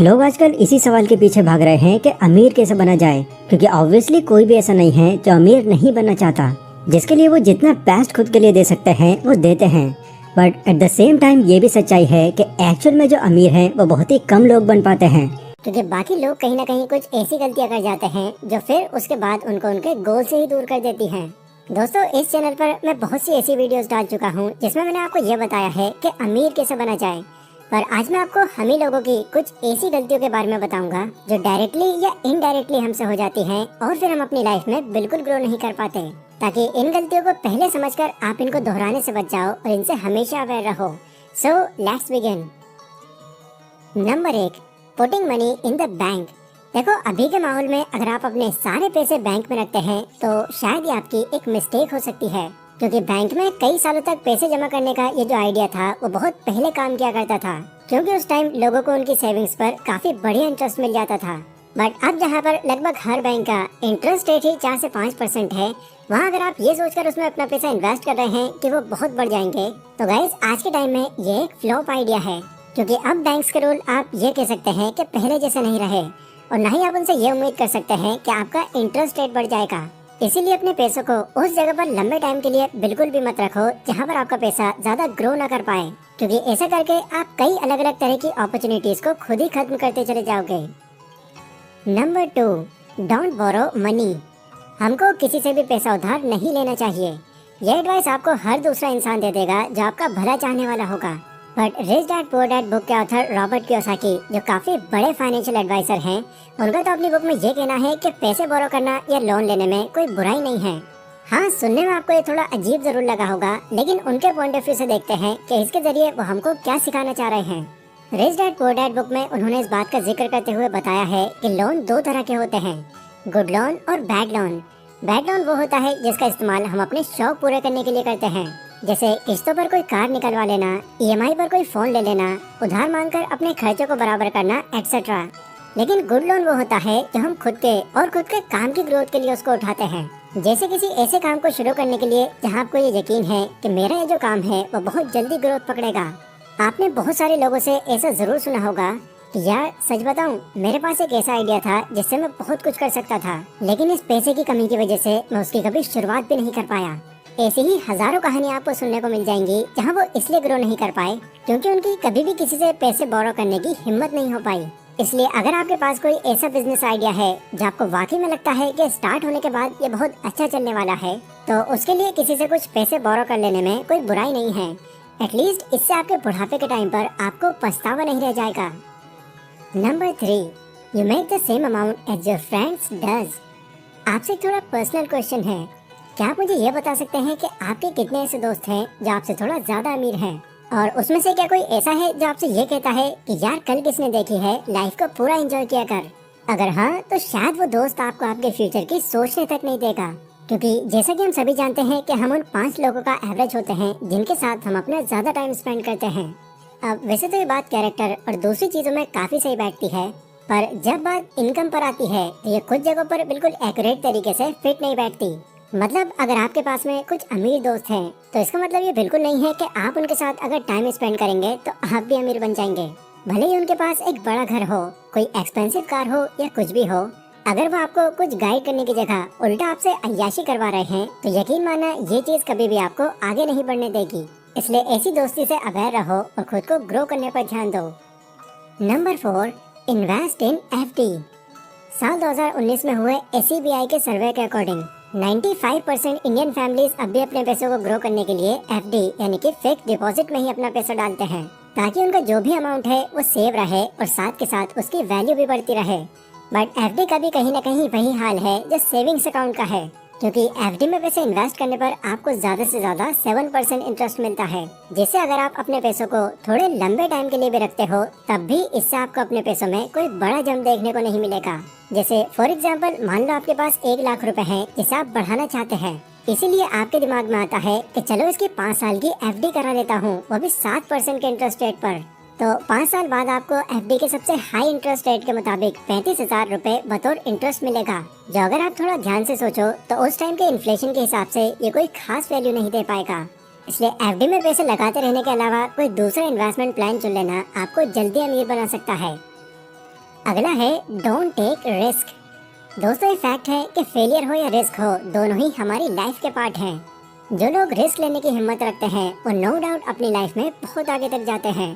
लोग आजकल इसी सवाल के पीछे भाग रहे हैं कि अमीर कैसे बना जाए, क्योंकि ऑब्वियसली कोई भी ऐसा नहीं है जो अमीर नहीं बनना चाहता। जिसके लिए वो जितना बेस्ट खुद के लिए दे सकते हैं वो देते हैं। But at the same time ये भी सच्चाई है कि एक्चुअल में जो अमीर हैं वो बहुत ही कम लोग बन पाते हैं, क्योंकि बाकी लोग कहीं ना कहीं कुछ ऐसी गलतियां कर जाते हैं जो फिर उसके बाद उनको उनके गोल से ही दूर कर देती हैं। दोस्तों, इस चैनल पर मैं बहुत सी ऐसी वीडियोस डाल चुका हूँ जिसमें मैंने आपको ये बताया है कि अमीर कैसे बना जाए। पर आज मैं आपको हम ही लोगों की कुछ ऐसी गलतियों के बारे में बताऊंगा जो डायरेक्टली या इनडायरेक्टली हमसे हो जाती हैं और फिर हम अपनी लाइफ में बिल्कुल ग्रो नहीं कर पाते। ताकि इन गलतियों को पहले समझकर आप इनको दोहराने से बच जाओ और इनसे हमेशा अवेयर रहो। So let's begin. Number 1, putting money in the bank. देखो, अभी के माहौल में अगर आप अपने सारे पैसे बैंक में रखते हैं तो शायद ये आपकी एक मिस्टेक हो सकती है, क्योंकि बैंक में कई सालों तक पैसे जमा करने का ये जो आइडिया था वो बहुत पहले काम किया करता था, क्योंकि उस टाइम लोगों को उनकी सेविंग्स पर काफी बढ़िया इंटरेस्ट मिल जाता था। बट अब जहाँ पर लगभग हर बैंक का इंटरेस्ट रेट ही 4 से 5% है, वहाँ अगर आप ये सोचकर उसमें अपना पैसा इन्वेस्ट कर रहे हैं कि वो बहुत बढ़ जाएंगे, तो गाइस आज के टाइम में ये एक फ्लॉप आइडिया है। क्योंकि अब बैंक्स के रूल आप ये कह सकते हैं कि पहले जैसे नहीं रहे, और न ही आप उनसे ये उम्मीद कर सकते हैं कि आपका इंटरेस्ट रेट बढ़ जाएगा। इसीलिए अपने पैसों को उस जगह पर लंबे टाइम के लिए बिल्कुल भी मत रखो जहाँ पर आपका पैसा ज्यादा ग्रो न कर पाए, क्योंकि ऐसा करके आप कई अलग अलग तरह की अपॉर्चुनिटीज को खुद ही खत्म करते चले जाओगे। Number 2, don't borrow money. हमको किसी से भी पैसा उधार नहीं लेना चाहिए। यह एडवाइस आपको हर दूसरा इंसान दे देगा जो आपका भला चाहने वाला होगा। But rich dad poor dad book के ऑथर रॉबर्ट कियोसाकी, जो काफी बड़े फाइनेंशियल एडवाइजर हैं, उनका तो अपनी बुक में ये कहना है कि पैसे बोरो करना या लोन लेने में कोई बुराई नहीं है। हाँ, सुनने में आपको ये थोड़ा अजीब जरूर लगा होगा, लेकिन उनके पॉइंट ऑफ व्यू से देखते हैं कि इसके जरिए वो हमको क्या सिखाना चाह रहे हैं। Rich dad poor dad book में उन्होंने इस बात का जिक्र करते हुए बताया है कि लोन 2 तरह के होते हैं, गुड लोन और बैड लोन। बैड लोन वो होता है जिसका इस्तेमाल हम अपने शौक पूरे करने के लिए करते हैं, जैसे किस्तों पर कोई कार निकलवा लेना, ईएमआई पर कोई फोन ले लेना, उधार मांगकर अपने खर्चों को बराबर करना, एक्सेट्रा। लेकिन गुड लोन वो होता है जो हम खुद के काम की ग्रोथ के लिए उसको उठाते हैं। जैसे किसी ऐसे काम को शुरू करने के लिए जहाँ आपको ये यकीन है कि मेरा ये जो काम है वो बहुत जल्दी ग्रोथ पकड़ेगा। आपने बहुत सारे लोगों से ऐसा जरूर सुना होगा कि यार सच बताऊं, मेरे पास एक ऐसा आइडिया था जिससे मैं बहुत कुछ कर सकता था, लेकिन इस पैसे की कमी की वजह से मैं उसकी कभी शुरुआत भी नहीं कर पाया। ऐसी ही हजारों कहानियां आपको सुनने को मिल जाएंगी जहां वो इसलिए ग्रो नहीं कर पाए क्योंकि उनकी कभी भी किसी से पैसे बोरो करने की हिम्मत नहीं हो पाई। इसलिए अगर आपके पास कोई ऐसा बिजनेस आइडिया है जो आपको वाकई में लगता है कि स्टार्ट होने के बाद ये बहुत अच्छा चलने वाला है, तो उसके लिए किसी से कुछ पैसे बोरो कर लेने में कोई बुराई नहीं है। एटलीस्ट इससे आपके बुढ़ापे के टाइम पर आपको पछतावा नहीं रह जाएगा। Number 3, you make the same amount as your friends does. आपसे थोड़ा पर्सनल क्वेश्चन है, क्या आप मुझे ये बता सकते हैं कि आपके कितने ऐसे दोस्त हैं जो आपसे थोड़ा ज्यादा अमीर हैं, और उसमें से क्या कोई ऐसा है जो आपसे ये कहता है कि यार कल किसने देखी है, लाइफ को पूरा एंजॉय किया कर। अगर हाँ, तो शायद वो दोस्त आपको आपके फ्यूचर की सोचने तक नहीं देगा, क्योंकि जैसा कि हम सभी जानते हैं कि हम उन 5 लोगों का एवरेज होते हैं जिनके साथ हम अपना ज्यादा टाइम स्पेंड करते हैं। अब वैसे तो ये बात कैरेक्टर और दूसरी चीजों में काफी सही बैठती है, पर जब बात इनकम पर आती है तो ये कुछ जगहों पर बिल्कुल एक्यूरेट तरीके से फिट नहीं बैठती। मतलब अगर आपके पास में कुछ अमीर दोस्त हैं, तो इसका मतलब ये बिल्कुल नहीं है कि आप उनके साथ अगर टाइम स्पेंड करेंगे तो आप भी अमीर बन जाएंगे। भले ही उनके पास एक बड़ा घर हो, कोई एक्सपेंसिव कार हो या कुछ भी हो, अगर वो आपको कुछ गाइड करने की जगह उल्टा आपसे अय्याशी करवा रहे हैं, तो यकीन मानना ये चीज कभी भी आपको आगे नहीं बढ़ने देगी। इसलिए ऐसी दोस्ती से अवेयर रहो और खुद को ग्रो करने पर ध्यान दो। Number 4, invest in FD. साल 2019 में हुए SEBI के सर्वे के अकॉर्डिंग 95% इंडियन फैमिलीज अब भी अपने पैसों को ग्रो करने के लिए एफडी यानी कि फिक्स्ड डिपॉजिट में ही अपना पैसा डालते हैं, ताकि उनका जो भी अमाउंट है वो सेव रहे और साथ के साथ उसकी वैल्यू भी बढ़ती रहे। बट एफडी का भी कहीं न कहीं वही हाल है जो सेविंग्स अकाउंट का है, क्योंकि एफडी में पैसे इन्वेस्ट करने पर आपको ज्यादा से ज्यादा 7% इंटरेस्ट मिलता है, जिससे अगर आप अपने पैसों को थोड़े लंबे टाइम के लिए भी रखते हो, तब भी इससे आपको अपने पैसों में कोई बड़ा जंप देखने को नहीं मिलेगा। जैसे फॉर एग्जाम्पल, मान लो आपके पास 1 लाख रुपए हैं जिसे आप बढ़ाना चाहते हैं, इसीलिए आपके दिमाग में आता है कि चलो इसकी 5 साल की एफडी करा लेता हूँ, वो भी 7% के इंटरेस्ट रेट पर। तो 5 साल बाद आपको एफडी के सबसे हाई इंटरेस्ट रेट के मुताबिक 35,000 रुपए बतौर इंटरेस्ट मिलेगा, जो अगर आप थोड़ा ध्यान से सोचो तो उस टाइम के इन्फ्लेशन के हिसाब से ये कोई खास वैल्यू नहीं दे पाएगा। इसलिए एफडी में पैसे लगाते रहने के अलावा कोई दूसरा इन्वेस्टमेंट प्लान चुन लेना आपको जल्दी अमीर बना सकता है। अगला है डोंट टेक रिस्क। दोस्तों ये फैक्ट है कि फेलियर हो या रिस्क हो, दोनों ही हमारी लाइफ के पार्ट हैं। जो लोग रिस्क लेने की हिम्मत रखते हैं वो नो डाउट अपनी लाइफ में बहुत आगे तक जाते हैं।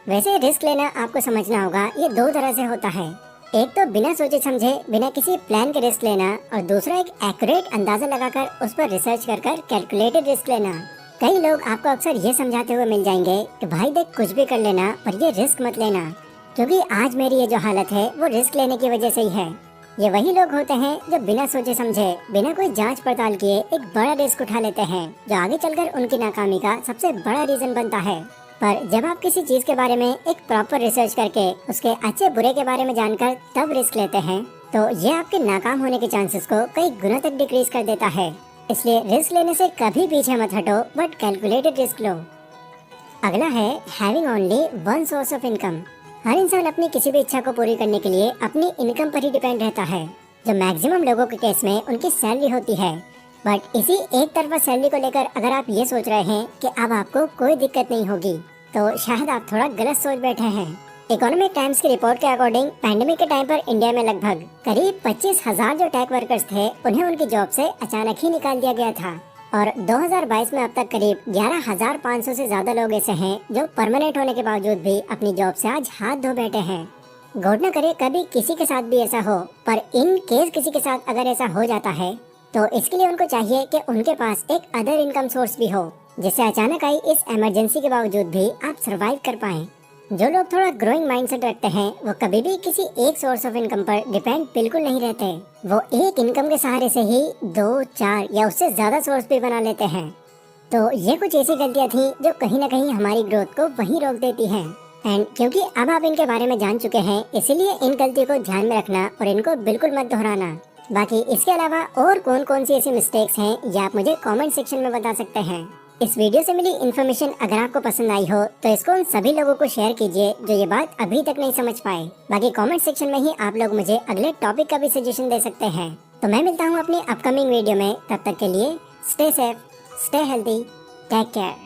वैसे रिस्क लेना आपको समझना होगा, ये दो तरह से होता है। एक तो बिना सोचे समझे बिना किसी प्लान के रिस्क लेना, और दूसरा एक एक्यूरेट अंदाजा लगाकर उस पर रिसर्च कर कैलकुलेटेड रिस्क लेना। कई लोग आपको अक्सर ये समझाते हुए मिल जाएंगे कि भाई देख कुछ भी कर लेना पर ये रिस्क मत लेना, क्योंकि आज मेरी ये जो हालत है वो रिस्क लेने की वजह से ही है। ये वही लोग होते हैं जो बिना सोचे समझे बिना कोई जांच पड़ताल किए एक बड़ा रिस्क उठा लेते हैं, जो आगे चलकर उनकी नाकामी का सबसे बड़ा रीजन बनता है। पर जब आप किसी चीज के बारे में एक प्रॉपर रिसर्च करके उसके अच्छे बुरे के बारे में जानकर तब रिस्क लेते हैं, तो ये आपके नाकाम होने के चांसेस को कई गुना तक डिक्रीज कर देता है। इसलिए रिस्क लेने से कभी पीछे मत हटो, बट कैलकुलेटेड रिस्क लो। अगला है having only one source of income. हर इंसान अपनी किसी भी इच्छा को पूरी करने के लिए अपनी इनकम पर ही डिपेंड रहता है, जो मैक्सिमम लोगों के केस में उनकी सैलरी होती है। बट इसी एक तरफा सैलरी को लेकर अगर आप ये सोच रहे हैं कि अब आपको कोई दिक्कत नहीं होगी, तो शायद आप थोड़ा गलत सोच बैठे हैं। इकोनॉमिक टाइम्स की रिपोर्ट के अकॉर्डिंग पैंडेमिक के टाइम पर इंडिया में लगभग करीब 25,000 जो टेक वर्कर्स थे उन्हें उनकी जॉब से अचानक ही निकाल दिया गया था। और 2022 में अब तक करीब 11,500 से ज्यादा लोग ऐसे हैं जो परमानेंट होने के बावजूद भी अपनी जॉब से आज हाथ धो बैठे हैं। गॉड न करे कभी किसी के साथ भी ऐसा हो, पर इन केस किसी के साथ अगर ऐसा हो जाता है तो इसके लिए उनको चाहिए कि उनके पास एक अदर इनकम सोर्स भी हो, जिससे अचानक आई इस इमरजेंसी के बावजूद भी आप सरवाइव कर पाएं। जो लोग थोड़ा ग्रोइंग माइंडसेट रखते हैं वो कभी भी किसी एक सोर्स ऑफ इनकम पर डिपेंड बिल्कुल नहीं रहते। वो एक इनकम के सहारे से ही 2, 4 या उससे ज्यादा सोर्स भी बना लेते हैं। तो ये कुछ ऐसी गलतियाँ थी जो कहीं न कहीं हमारी ग्रोथ को वहीं रोक देती हैं। एंड क्योंकि अब आप इनके बारे में जान चुके हैं, इसीलिए इन गलतियों को ध्यान में रखना और इनको बिल्कुल मत दोहराना। बाकी इसके अलावा और कौन कौन सी ऐसी मिस्टेक्स हैं ये आप मुझे कमेंट सेक्शन में बता सकते हैं। इस वीडियो से मिली इन्फॉर्मेशन अगर आपको पसंद आई हो तो इसको उन सभी लोगों को शेयर कीजिए जो ये बात अभी तक नहीं समझ पाए। बाकी कमेंट सेक्शन में ही आप लोग मुझे अगले टॉपिक का भी सजेशन दे सकते हैं। तो मैं मिलता हूँ अपनी अपकमिंग वीडियो में, तब तक के लिए stay safe, stay healthy, take care.